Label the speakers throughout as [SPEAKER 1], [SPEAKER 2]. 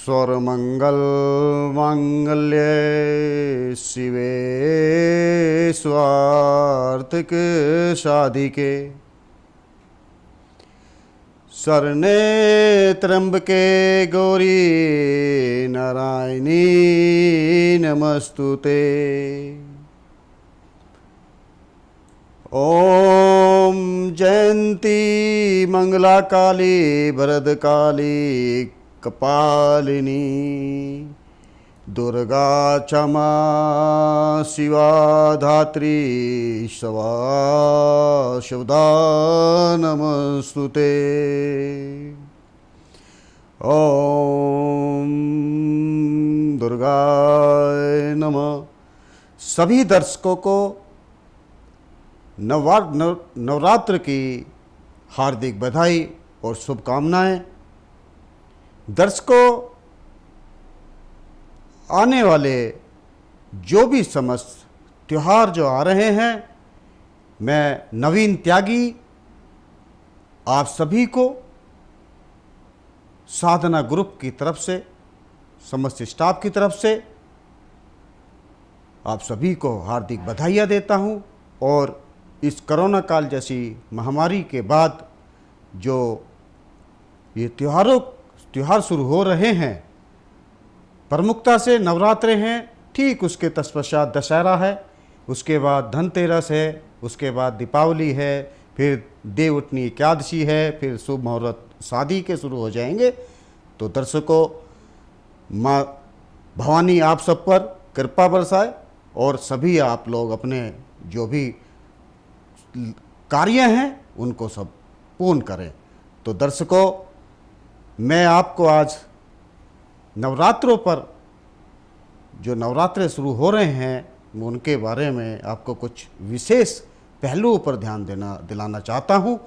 [SPEAKER 1] सर्वमंगल मांगल्ये शिवे स्वार्थिक साधिके शरणे त्र्यंबके गौरी नारायणी नमस्तुते। ओम जयंती मंगला काली भरदकाली कपालिनी दुर्गा क्षमा शिवा धात्री सवा शिवदा नमस्तुते। ओम दुर्गाय नमः। सभी दर्शकों को नवरात्र की हार्दिक बधाई और शुभकामनाएं। दर्शकों, आने वाले जो भी समस्त त्यौहार जो आ रहे हैं, मैं नवीन त्यागी आप सभी को साधना ग्रुप की तरफ से, समस्त स्टाफ की तरफ से आप सभी को हार्दिक बधाइयाँ देता हूँ। और इस कोरोना काल जैसी महामारी के बाद जो ये त्यौहार शुरू हो रहे हैं, प्रमुखता से नवरात्रे हैं, ठीक उसके तत्पश्चात दशहरा है, उसके बाद धनतेरस है, उसके बाद दीपावली है, फिर देवउठनी एकादशी है, फिर शुभ मुहूर्त शादी के शुरू हो जाएंगे। तो दर्शकों, माँ भवानी आप सब पर कृपा बरसाए और सभी आप लोग अपने जो भी कार्य हैं उनको सब पूर्ण करें। तो दर्शकों, मैं आपको आज नवरात्रों पर, जो नवरात्रे शुरू हो रहे हैं, उनके बारे में आपको कुछ विशेष पहलुओं पर ध्यान दिलाना चाहता हूं।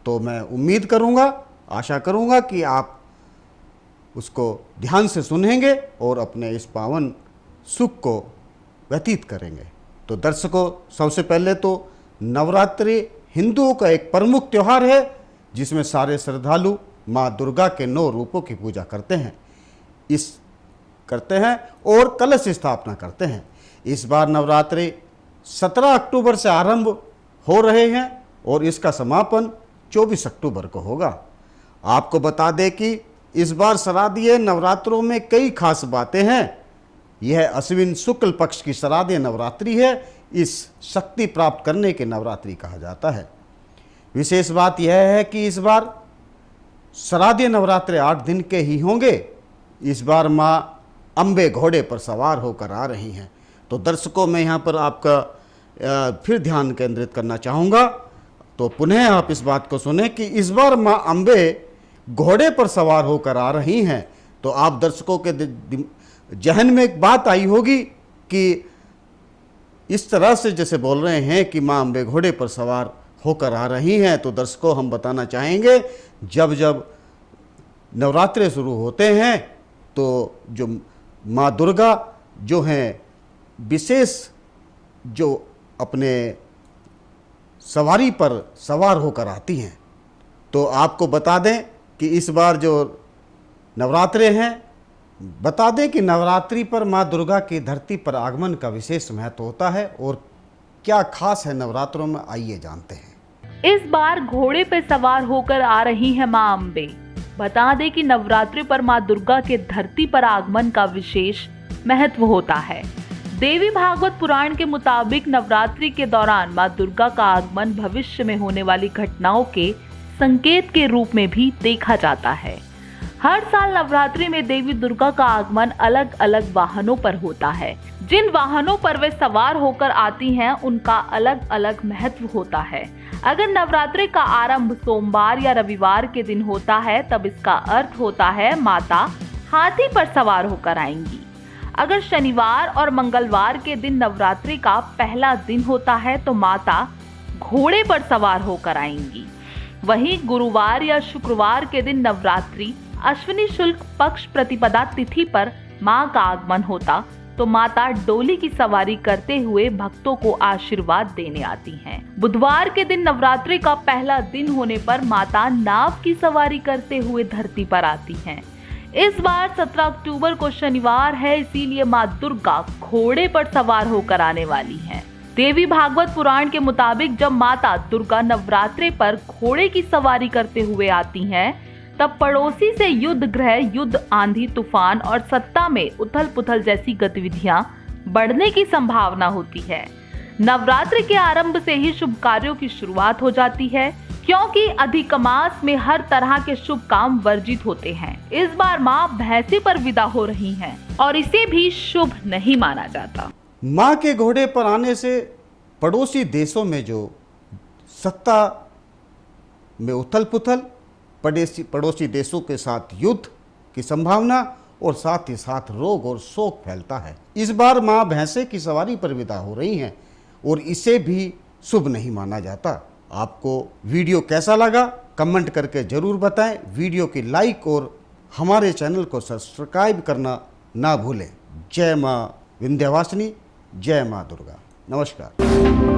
[SPEAKER 1] तो मैं उम्मीद करूंगा, आशा करूंगा कि आप उसको ध्यान से सुनेंगे और अपने इस पावन सुख को व्यतीत करेंगे। तो दर्शकों, सबसे पहले तो नवरात्रि हिंदुओं का एक प्रमुख त्यौहार है, जिसमें सारे श्रद्धालु माँ दुर्गा के 9 रूपों की पूजा करते हैं और कलश स्थापना करते हैं। इस बार नवरात्रि 17 अक्टूबर से आरंभ हो रहे हैं और इसका समापन 24 अक्टूबर को होगा। आपको बता दें कि इस बार शारदीय नवरात्रों में कई खास बातें हैं। यह अश्विन शुक्ल पक्ष की शारदीय नवरात्रि है। इस शक्ति प्राप्त करने के नवरात्रि कहा जाता है। विशेष बात यह है कि इस बार शारदीय नवरात्रे 8 दिन के ही होंगे। इस बार माँ अम्बे घोड़े पर सवार होकर आ रही हैं। तो दर्शकों, मैं यहाँ पर आपका फिर ध्यान केंद्रित करना चाहूँगा। तो पुनः आप इस बात को सुने कि इस बार माँ अम्बे घोड़े पर सवार होकर आ रही हैं। तो आप दर्शकों के जहन में एक बात आई होगी कि इस तरह से जैसे बोल रहे हैं कि माँ अम्बे घोड़े पर सवार होकर आ रही हैं। तो दर्शकों, हम बताना चाहेंगे, जब जब नवरात्रे शुरू होते हैं तो जो माँ दुर्गा जो हैं विशेष, जो अपने सवारी पर सवार होकर आती हैं। तो आपको बता दें कि इस बार जो नवरात्रे हैं, बता दें कि नवरात्रि पर माँ दुर्गा की धरती पर आगमन का विशेष महत्व होता है। और क्या खास है नवरात्रों में, आइए जानते हैं।
[SPEAKER 2] इस बार घोड़े पर सवार होकर आ रही है माँ अम्बे। बता दें कि नवरात्रि पर माँ दुर्गा के धरती पर आगमन का विशेष महत्व होता है। देवी भागवत पुराण के मुताबिक नवरात्रि के दौरान माँ दुर्गा का आगमन भविष्य में होने वाली घटनाओं के संकेत के रूप में भी देखा जाता है। हर साल नवरात्रि में देवी दुर्गा का आगमन अलग अलग वाहनों पर होता है। जिन वाहनों पर वे सवार होकर आती हैं, उनका अलग अलग महत्व होता है। अगर नवरात्रि का आरंभ सोमवार या रविवार के दिन होता है, तब इसका अर्थ होता है माता हाथी पर सवार होकर आएंगी। अगर शनिवार और मंगलवार के दिन नवरात्रि का पहला दिन होता है, तो माता घोड़े पर सवार होकर आएंगी। वहीं गुरुवार या शुक्रवार के दिन नवरात्रि अश्विनी शुक्ल पक्ष प्रतिपदा तिथि पर मां का आगमन होता, तो माता डोली की सवारी करते हुए भक्तों को आशीर्वाद देने आती हैं। बुधवार के दिन नवरात्रि का पहला दिन होने पर माता नाव की सवारी करते हुए धरती पर आती हैं। इस बार 17 अक्टूबर को शनिवार है, इसीलिए मां दुर्गा घोड़े पर सवार होकर आने वाली हैं। देवी भागवत पुराण के मुताबिक जब माता दुर्गा नवरात्रे पर घोड़े की सवारी करते हुए आती हैं, तब पड़ोसी से युद्ध ग्रह, युद्ध, आंधी, तूफान और सत्ता में उथल पुथल जैसी गतिविधियां बढ़ने की संभावना होती है। नवरात्रि के आरंभ से ही शुभ कार्यों की शुरुआत हो जाती है, क्योंकि अधिक मास में हर तरह के शुभ काम वर्जित होते हैं। इस बार मां भैंसे पर विदा हो रही हैं और इसे भी शुभ नहीं माना जाता।
[SPEAKER 1] मां के घोड़े पर आने से पड़ोसी देशों में जो सत्ता में उथल पुथल, पड़ोसी देशों के साथ युद्ध की संभावना और साथ ही साथ रोग और शोक फैलता है। इस बार मां भैंसे की सवारी पर विदा हो रही हैं और इसे भी शुभ नहीं माना जाता। आपको वीडियो कैसा लगा कमेंट करके जरूर बताएं। वीडियो की लाइक और हमारे चैनल को सब्सक्राइब करना ना भूलें। जय मां विंध्यवासिनी, जय मां दुर्गा। नमस्कार।